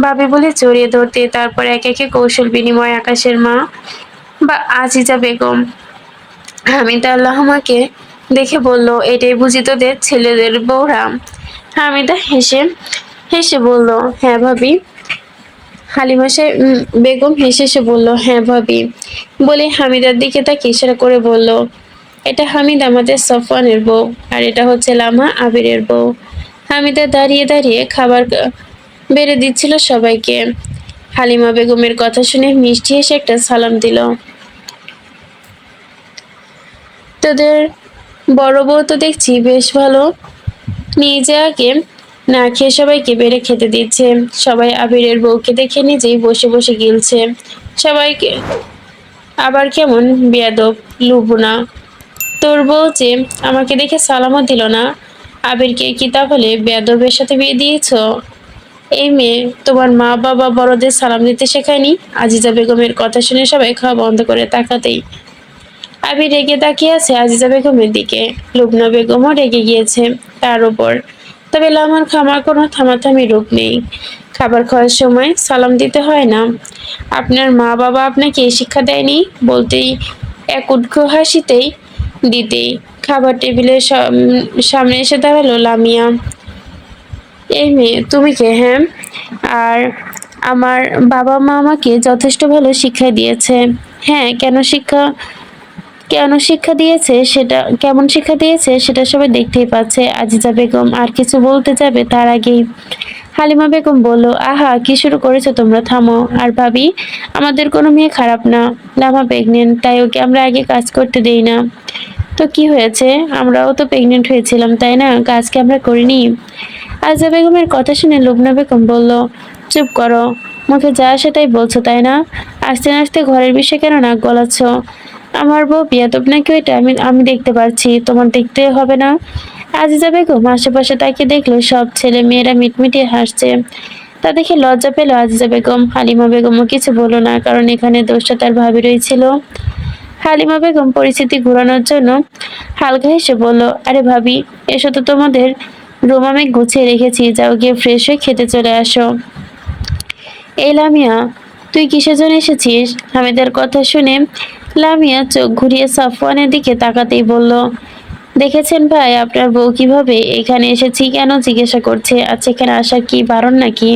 S1: ভাবি বলে জড়িয়ে ধরতে, তারপর একে একে কৌশল বিনিময় আকাশের মা বা আজিজা বেগম হামিদা আল্লাহমাকে দেখে বলল, এটাই বুঝি তোদের ছেলেদের বউরা? হামিদা হেসে হেসে বলল, হ্যাঁ ভাবি। হালিমা বেগম হেসে হেসে বলল, হ্যাঁ ভাবি, বলে হামিদার দিকে তাকে ইশারা করে বলল, এটা হামিদ আমাদের সফওয়ানের বউ, আর এটা হচ্ছে লামা আবিরের বউ। হামিদা দাঁড়িয়ে দাঁড়িয়ে খাবার বেড়ে দিচ্ছিল সবাইকে। হালিমা বেগমের কথা শুনে মিষ্টি হেসে একটা সালাম দিল। তোদের বড় বউ তো দেখছি বেশ ভালো, নিজে আগে না খেয়ে সবাইকে বেড়ে খেতে দিচ্ছে। সবাই আবিরের বউকে দেখে নিজেই বসে বসে গিলছে। সবাইকে আবার কেমন বেয়াদব লুবনা, তোর বউ যে আমাকে দেখে সালামও দিল না। আবিরকে কি তাহলে বেয়াদবের সাথে বিয়ে দিয়েছ? এই মেয়ে তোমার মা বাবা বড়দের সালাম দিতে শেখায়নি? আজিজা বেগমের কথা শুনে সবাই খাওয়া বন্ধ করে তাকাতেই আবির রেগে তাকিয়ে আছে আজিজা বেগমের দিকে। লুবনা বেগমও রেগে গিয়েছে তার উপর। তবে লামার খামার কোনো থামাথামি রূপ নেই। খাবার খাওয়ার সময় সালাম দিতে হয় না? আপনার মা বাবা আপনাকে এই শিক্ষা দেয়নি? বলতেই এক উটকো হাসিতেই দিতেই খাবার টেবিলের সামনে এসে দাঁড়ালো লামিয়া। এই মেয়ে তুমি কে? হ্যাঁ, আর আমার বাবা মা আমাকে যথেষ্ট ভালো শিক্ষা দিয়েছে। হ্যাঁ, কেন শিক্ষা দিয়েছে সেটা, কেমন শিক্ষা দিয়েছে সেটা সবাই দেখতেই পাচ্ছে। আজিজা বেগম আর কিছু বলতে যাবে তার আগেই হালিমা বেগম বলল, আহা, কি শুরু করেছো তোমরা, থামো। আর ভাবি, আমাদের কোনো মেয়ে খারাপ না। লামা প্রেগনেন্ট, তাই ওকে আমরা আগে কাজ করতে দেই না। তো কি হয়েছে, আমরাও তো প্রেগনেন্ট হয়েছিলাম, তাই না? কাজকে আমরা করিনি? আজিজা বেগমের কথা শুনে লুবনা বেগম বলল, চুপ করো, মুখে যা আসে তাই বলছো, তাই না? আস্তে আস্তে ঘরের বিষয়ে কেন নাক গলাচ্ছ? আমার বউ বিয়াদব নাকি ওইটা আমি আমি দেখতে পারছি, তোমার দেখতে হবে না? আজিজা বেগম আশেপাশে তাকিয়ে দেখলো সব ছেলে মেয়েরা মিটমিটিয়ে হাসছে। তা দেখে লজ্জা পেল আজিজা বেগম। হালিমা বেগমও কিছু বলল না, কারণ এখানে দোষটা তার ভাবিরই ছিল। হালিমা বেগম পরিস্থিতি ঘোরানোর জন্য হালকা হেসে বলল, আরে ভাবি, এসো তো, তোমাদের রুম আমি গুছিয়ে রেখেছি, যাও গিয়ে ফ্রেশ হয়ে খেতে চলে আসো। এই লামিয়া, তুই কিসের জন্য এসেছিস? হামিদের কথা শুনে লামিয়া চোখ ঘুরিয়ে সাফওয়ানের দিকে তাকাতেই বলল, দেখেছেন ভাই, আপনার বউ কিভাবে এখানে এসেছি কেন জিজ্ঞাসা করছে। আচ্ছা, এখানে আসা কি বারণ নাকি?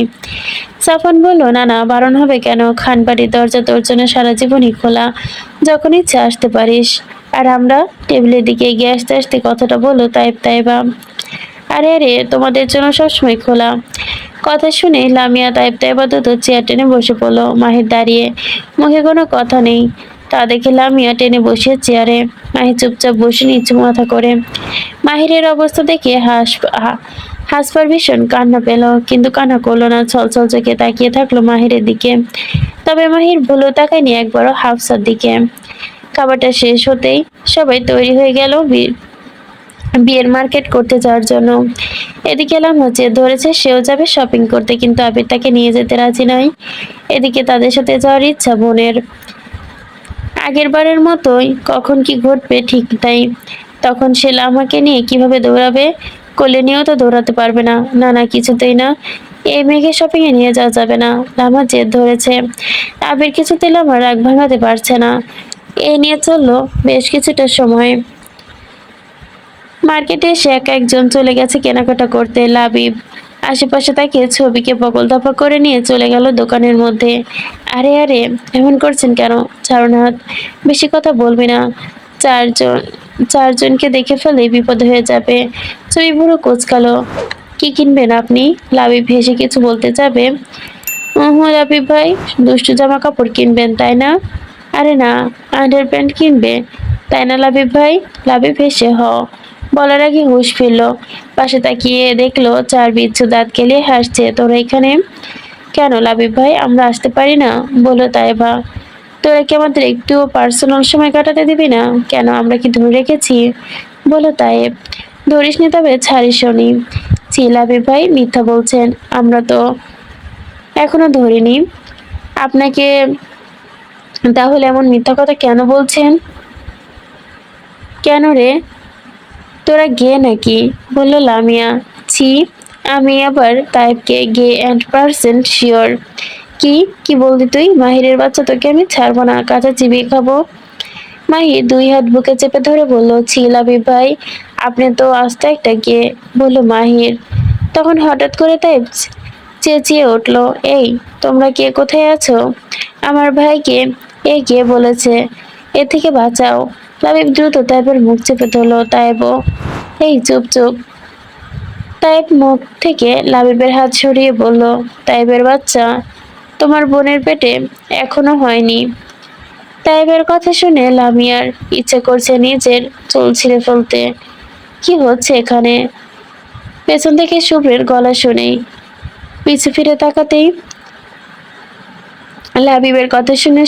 S1: সাফওয়ান বলল, না না, বারণ হবে কেন? খানবাড়ির দরজা তোর জন্য সারা জীবনই খোলা, যখন ইচ্ছা আসতে পারিস। আর আমরা টেবিলের দিকে এগিয়ে আসতে আসতে কথাটা বললো তাইবা। আরে আরে, তোমাদের জন্য সবসময় খোলা। কথা শুনে লামিয়া তাইবা তো চেয়ার টেনে বসে পড়লো। মাহির দাঁড়িয়ে, মুখে কোনো কথা নেই। তা দেখে লামিয়া টেনে বসিয়ে চেয়ারে। মাহি চুপচাপ বসে নিচু মাথা করে। মাহিরের অবস্থা দেখে হাসপার ভীষণ কান্না পেল, কিন্তু কান্না করলো না, ছলছল চোখে তাকিয়ে থাকলো মাহিরের দিকে। তবে মাহির ভুলেও তাকায়নি একবারও হাফসার দিকে। খাবারটা শেষ হতেই সবাই তৈরি হয়ে গেল বিয়ের মার্কেট করতে যাওয়ার জন্য। এদিকে লামা জেদ ধরেছে সেও যাবে শপিং করতে, কিন্তু আবির তাকে নিয়ে যেতে রাজি নয়। এদিকে তাদের সাথে যাওয়ার ইচ্ছা বোনের। আগের বারের মতোই কখন কি ঘটবে ঠিক নাই। তখন সে লামাকে নিয়ে কিভাবে দৌড়াবে? কোলে নিয়েও তো দৌড়াতে পারবে না। না না, কিছুতেই না, এই মেঘে শপিং এ নিয়ে যাওয়া যাবে না। লামা জেদ ধরেছে। আবির কিছুতে লামা রাগ ভাঙাতে পারছে না। এই নিয়ে চললো বেশ কিছুটা সময়। মার্কেটে এসে একজন চলে গেছে কেনাকাটা করতে। লাবিব আশেপাশে তাকে ছবিকে বগল ধপা করে নিয়ে চলে গেল দোকানের মধ্যে। আরে আরে, এমন করছেন কেন? ছাড়ুন হাত, বেশি কথা বলবি না। চারজন চারজনকে দেখে ফেলে বিপদ হয়ে যাবে। ছবি পুরো কোচকালো। কি কিনবেন আপনি? লাবিব হেসে কিছু বলতে যাবে, লাবিব ভাই, দুষ্টু জামা কাপড় কিনবেন তাই না? আরে না, আন্ডার প্যান্ট কিনবে তাই না লাবিব ভাই? লাবিব হেসে বলার আগে হুঁশ ফিরল। পাশে তাকিয়ে দেখলো চার বিচ্ছু দাঁত কেলিয়ে হাসছে। তোরা এখানে কেন লাবিব ভাই? আমরা আসতে পারি না? বলল তাইবা। তোরা কি আমাদের একটুও পার্সোনাল সময় কাটাতে দিবি না? কেন, আমরা কি ধরে রেখেছি? বলো তাইব। ধরিস নি তবে ছাড়িসনি। ছি লাবিব ভাই, মিথ্যা বলছেন, আমরা তো এখনো ধরিনি আপনাকে। তাহলে এমন মিথ্যা কথা কেন বলছেন? কেন রে, তোরা গে নাকি? বলল লামিয়া। ছি, আমি আবার তাইবকে গে অ্যান্ড পার্সেন্ট শিওর। কি কি বললি তুই? মাহিরের বাচ্চা, তোকে আমি ছাড়বো না, কাঁচা চিবিয়ে খাবো। মাহির দুই হাত বুকে চেপে ধরে বলল, ছি লাবিব ভাই, আপনি তো আস্ত একটা গে। বলল মাহির। তখন হঠাৎ করে তাইব চেঁচিয়ে উঠল, এই তোমরা কে কোথায় আছো? আমার ভাইকে এ কে বলেছে, এ থেকে বাঁচাও। লাবিব দ্রুত তাইবের মুখ চেপে ধরল। তাইবও, এই চুপ চুপ। তাইব মুখ থেকে লাবিবের হাত সরিয়ে বলল, তাইবের বাচ্চা, তোমার বোনের পেটে এখনো হয়নি। তাইবের কথা শুনে লামিয়ার ইচ্ছে করছে নিজের চুল ছিঁড়ে ফেলতে। কি হচ্ছে এখানে? পেছন থেকে শুভ্রের গলা শুনেই পিছু ফিরে তাকাতেই লাবিবের কথা শুনে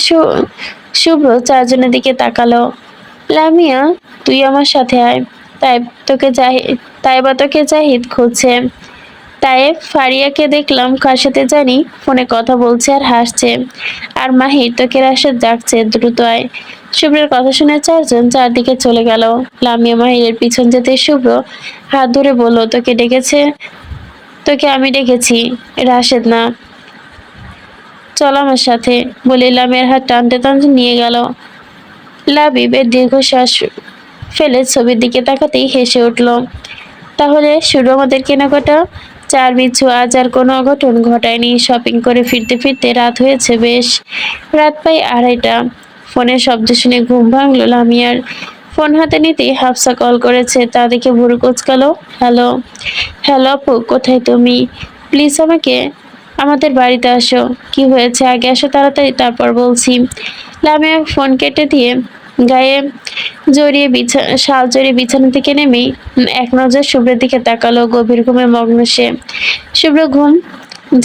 S1: শুভ্র চারজনের দিকে তাকালো। লামিয়া, তুই আমার সাথে আয়। তাই তোকে জাহিদ তাইবা তোকে জাহিদ খুঁজছে। তাইব ফারিয়াকে দেখলাম কার সাথে জানি ফোনে কথা বলছে আর হাসছে। আর মাহির তোকে রাশেদ ডাকছে, দ্রুত আয়। শুভ্রের কথা শুনে চারজন চারদিকে চলে গেল। লামিয়া মাহিরের পিছন যেতে শুভ্র হাত ধরে বলল, তোকে ডেকেছে? তোকে আমি ডেকেছি, রাশেদ না। চল আমার সাথে। বলে লামিয়ার হাত টানতে টানতে নিয়ে গেল। লাবিবের দীর্ঘশ্বাস ফেলে ছবির দিকে তাকাতেই হেসে উঠল। তাহলে শুরু আমাদের কেনাকাটা। চার বিচ্ছু আজ আর কোনো অঘটন ঘটায়নি। শপিং করে ফিরতে ফিরতে রাত হয়েছে বেশ। রাত প্রায় 2:30। ফোনের শব্দ শুনে ঘুম ভাঙলো লামিয়ার। ফোন হাতে নিতেই হাফসা কল করেছে, তা দেখে ভুরু কুঁচকালো। হ্যালো। হ্যালো আপু, কোথায় তুমি? প্লিজ আমাদের বাড়িতে আসো। কি হয়েছে আগে আসো তাড়াতাড়ি, তারপর বলছি। লামিয়া ফোন কেটে দিয়ে গায়ে শাল জড়িয়ে বিছানা থেকে নেমেই এক নজর শুভ্রের দিকে তাকালো। গভীর ঘুমে মগ্ন সে। শুভ্র ঘুম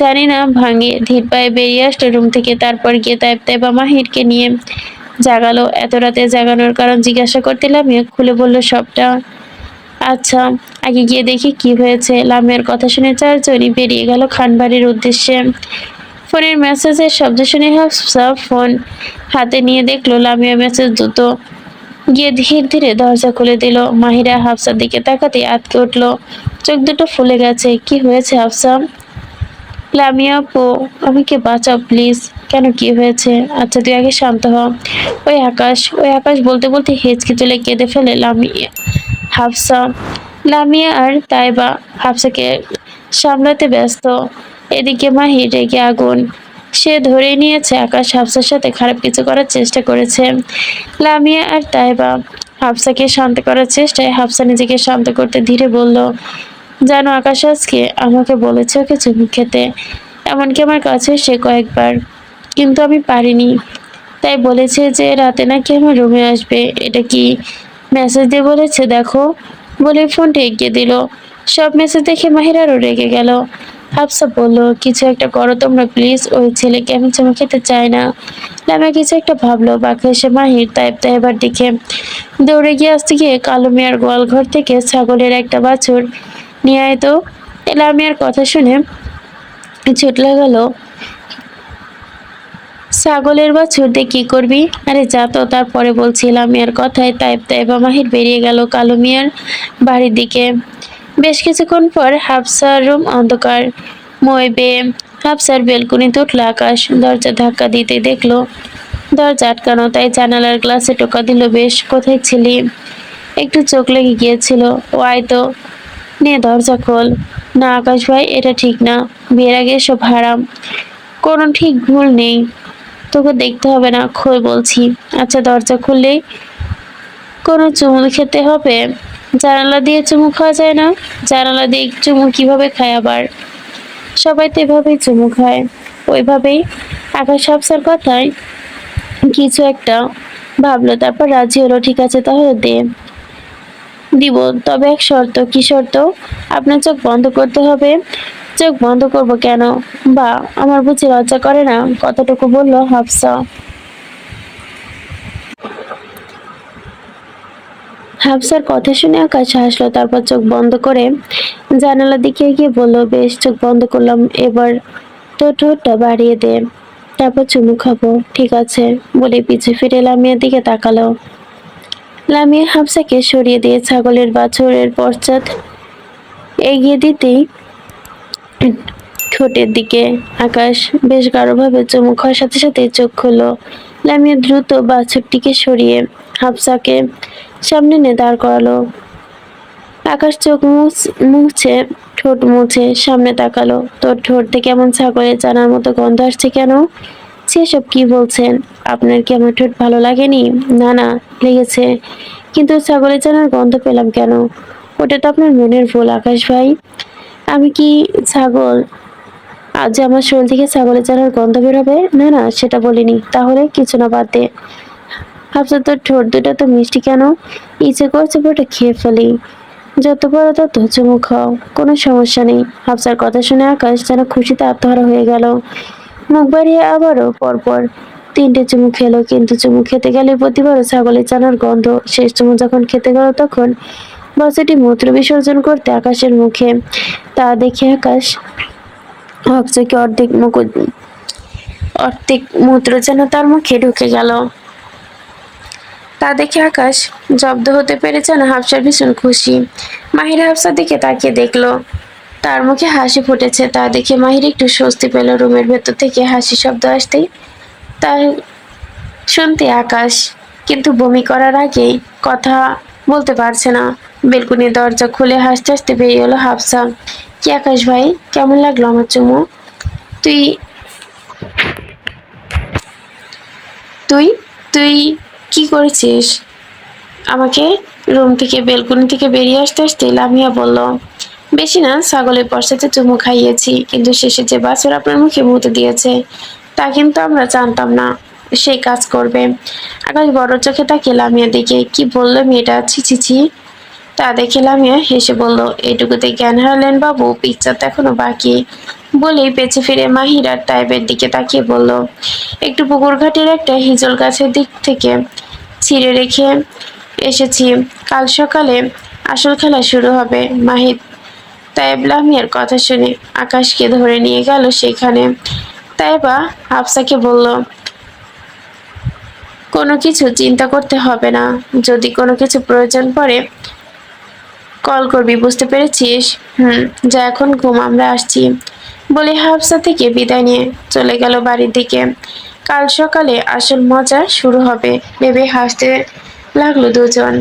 S1: জানি না ভাঙে ধীর পায়ে বেরিয়ে আসলো রুম থেকে। তারপর গিয়ে তাইবা মাহিরকে নিয়ে জাগালো। এত রাতে জাগানোর কারণ জিজ্ঞাসা করতে লামিয়া খুলে বলল সবটা। আচ্ছা, আগে গিয়ে দেখি কি হয়েছে। লামিয়ার কথা শুনে চারজনই বেরিয়ে গেল খানবাড়ির উদ্দেশ্যে। ফোনের মেসেজের শব্দ শুনে হাফসা ফোন হাতে নিয়ে দেখলো লামিয়া মেসেজ দ্রুত গিয়ে ধীরে ধীরে দরজা খুলে দিল। মাহিরা হাফসার দিকে তাকাতে আটকে উঠলো, চোখ দুটো ফুলে গেছে। কি হয়েছে হাফসা? লামিয়া আপু, আমাকে বাঁচাও প্লিজ। কেন, কি হয়েছে? আচ্ছা তুই আগে শান্ত হ। ওই আকাশ বলতে বলতে হেঁচকি তুলে কেঁদে ফেলে হাফসা। লামিয়া আর তাইবা হাফসাকে সামলাতে ব্যস্ত। এদিকে মাহির রেগে আগুন। সে ধরে নিয়েছে আকাশ হাফসার সাথে খারাপ কিছু করার চেষ্টা করেছে। লামিয়া আর তাইবা হাফসাকে শান্ত করার চেষ্টায় হাফসা নিজেকে শান্ত করতে ধীরে বলল, জানো আকাশ আজকে আমাকে বলেছে ওকে চুমু খেতে, এমনকি আমার কাছে সে কয়েকবার, কিন্তু আমি পারিনি। তাই বলেছে যে রাতে নাকি আমার রুমে আসবে। এটা কি মেসেজ দিয়ে বলেছে দেখো। বলে ফোনটা এগিয়ে দিল। সব মেসেজ দেখে মাহির আরো রেগে গেল। হাফসা বলল, কিছু একটা করো তোমরা প্লিজ, ওই ছেলেকে আমি চুমু খেতে চাই না। লামিয়া কিছু একটা ভাবলো। বাঁকা এসে মাহির তাইবার দিকে দৌড়ে গিয়ে আসতে গিয়ে কালো মিয়ার গোয়াল ঘর থেকে ছাগলের একটা বাছুর নিয়ে আয় তো। লামিয়ার কথা শুনে ছুট লাগালো, ছাগলের বাছুর দিয়ে কি করবি? আরে যা তো, তারপরে বলছি। লামিয়ার কথায় তাইবা মাহির বেরিয়ে গেল কালো মিয়ার বাড়ির দিকে। বেশ কিছুক্ষণ পর হাফসার রুম অন্ধকার মই বেয়ে হাফসার বেলকুনিতে উঠল আকাশ। দরজা ধাক্কা দিতে দেখলো দরজা আটকানো, তাই জানালার গ্লাসে টোকা দিল। বেশ, কোথায় ছিলি? একটু চোখ লেগে গিয়েছিল। ও আয় তো, নে দরজা খোল। না আকাশ ভাই, এটা ঠিক না। বিয়ের আগে এসব হারাম। কোনো ঠিক ভুল নেই, তোকে দেখতে হবে না, খোল বলছি। আচ্ছা দরজা খুললেই কোনো চুমু খেতে হবে? জানালা দিয়ে চুমু খাওয়া যায় না? জানালা দিয়ে চুমু কিভাবে খায় আবার? সবাই তো এভাবেই চুমু খায়। ওইভাবেই। আকাশ হাফসার কথায় কিছু একটা ভাবলো, তারপর রাজি হলো। ঠিক আছে, তাহলে দে, দিব, তবে এক শর্ত। কি শর্ত? আপনার চোখ বন্ধ করতে হবে। চোখ বন্ধ করব কেন? বা আমার বুঝি লজ্জা করে না? কতটুকু বললো হাফসা। হাফসার কথা শুনে আকাশ হাসলো, তারপর চোখ বন্ধ করে জানালার দিকে এগিয়ে বলল, বেশ, চোখ বন্ধ করলাম, এবার তো ঠোঁটটা বাড়িয়ে দে, তারপর চুমু খাবো। ঠিক আছে, বলে পিছে ফিরে লামিয়ার দিকে তাকালো। লামিয়া হাফসাকে সরিয়ে দিয়ে ছাগলের বাছুরের পশ্চাৎ এগিয়ে দিতেই ঠোঁটের দিকে আকাশ বেশ গাঢ়ভাবে চুমু খাওয়ার সাথে সাথে চোখ খুলল। লামিয়া দ্রুত বাছুরটিকে সরিয়ে হাফসাকে সামনে এনে দাঁড় করালো। আকাশ চোখ মুছে ঠোঁট মুছে সামনে তাকালো। তোর ঠোঁট থেকে এমন ছাগলের চানার মতো গন্ধ আসছে কেন? সেসব কি বলছেন? আপনার কি আমার ঠোঁট ভালো লাগেনি? না না, লেগেছে, কিন্তু ছাগলের চানার গন্ধ পেলাম কেন? ওটা তো আপনার মনের ভুল আকাশ ভাই। আমি কি ছাগল? আজ যে আমার শরীর থেকে ছাগলের চানার গন্ধ বের হবে? না না, সেটা বলিনি। তাহলে কিছু না, বাদ দে। ভাবছো তোর ঠোঁট দুটো তো মিষ্টি কেন? ইচ্ছে করছে পুরোটা খেয়ে ফেলি। যত বড় তত চুমু খাও, কোনো সমস্যা নেই। হাফসার কথা শুনে আকাশ যেন খুশিতে আত্মহারা হয়ে গেল। মুখ বাড়িয়ে আবারও পরপর 3টে চুমু খেলো, কিন্তু চুমু খেতে গেলে প্রতিবারও ছাগলের চানার গন্ধ। শেষ চুমু যখন খেতে গেল তখন বাচ্চাটি মূত্র বিসর্জন করতে আকাশের মুখে। তা দেখে আকাশ হকচকে অর্ধেক মূত্র যেন তার মুখে ঢুকে গেল। তা দেখে আকাশ জব্দ হতে পেরে যেন হাফসার ভীষণ খুশি। মাহির হাফসার দিকে তাকিয়ে দেখলো, তার মুখে হাসি ফুটেছে। তা দেখে মাহির একটু স্বস্তি পেল। রুমের ভেতর থেকে হাসি শব্দ আসতেই তার শুনতে আকাশ কিন্তু বমি করার আগেই কথা বলতে পারছে না। বেলকুনির দরজা খুলে হাসতে হাসতে বেরিয়ে এলো হাফসা। কি আকাশ ভাই, কেমন লাগলো আমার চুমু? তুই তুই তুই কি করেছিস আমাকে? রুম থেকে বেলকুনি থেকে বেরিয়ে আসতে আসতে লামিয়া বলল, বেশি না, ছাগলের পশ্চাতে চুমু খাইয়েছি, কিন্তু শেষে যে বাছুর আপনার মুখে মুতে দিয়েছে তা কিন্তু আমরা জানতাম না সেই কাজ করবে। আকাশ বড় চোখে তাকিয়ে লামিয়া দিকে। কি বললো মেয়েটা? ছি ছি ছি। তা দেখে লামিয়া হেসে বলল, এটুকুতে জ্ঞান হারালেন বাবু, পিকচার তো এখনো বাকি। বলেই পেছনে ফিরে মাহির আর তাইবের দিকে তাকিয়ে বলল, একটু পুকুর ঘাটের একটা হিজল গাছের দিক থেকে ছিঁড়ে রেখে এসেছি, কাল সকালে আসল খেলা শুরু হবে। মাহির তাইব লামিয়ার কথা শুনে আকাশকে ধরে নিয়ে গেল সেখানে। তাইবা হাফসাকে বলল, কোনো কিছু চিন্তা করতে হবে না, যদি কোনো কিছু প্রয়োজন পড়ে কল করবি, বুঝতে পেরেছিস? যা, এখন ঘুম, আমরা আসছি। বলে হাফসা থেকে বিদায় নিয়ে চলে গেল বাড়ির দিকে। কাল সকালে আসল মজা শুরু হবে ভেবে হাসতে লাগলো দুজন।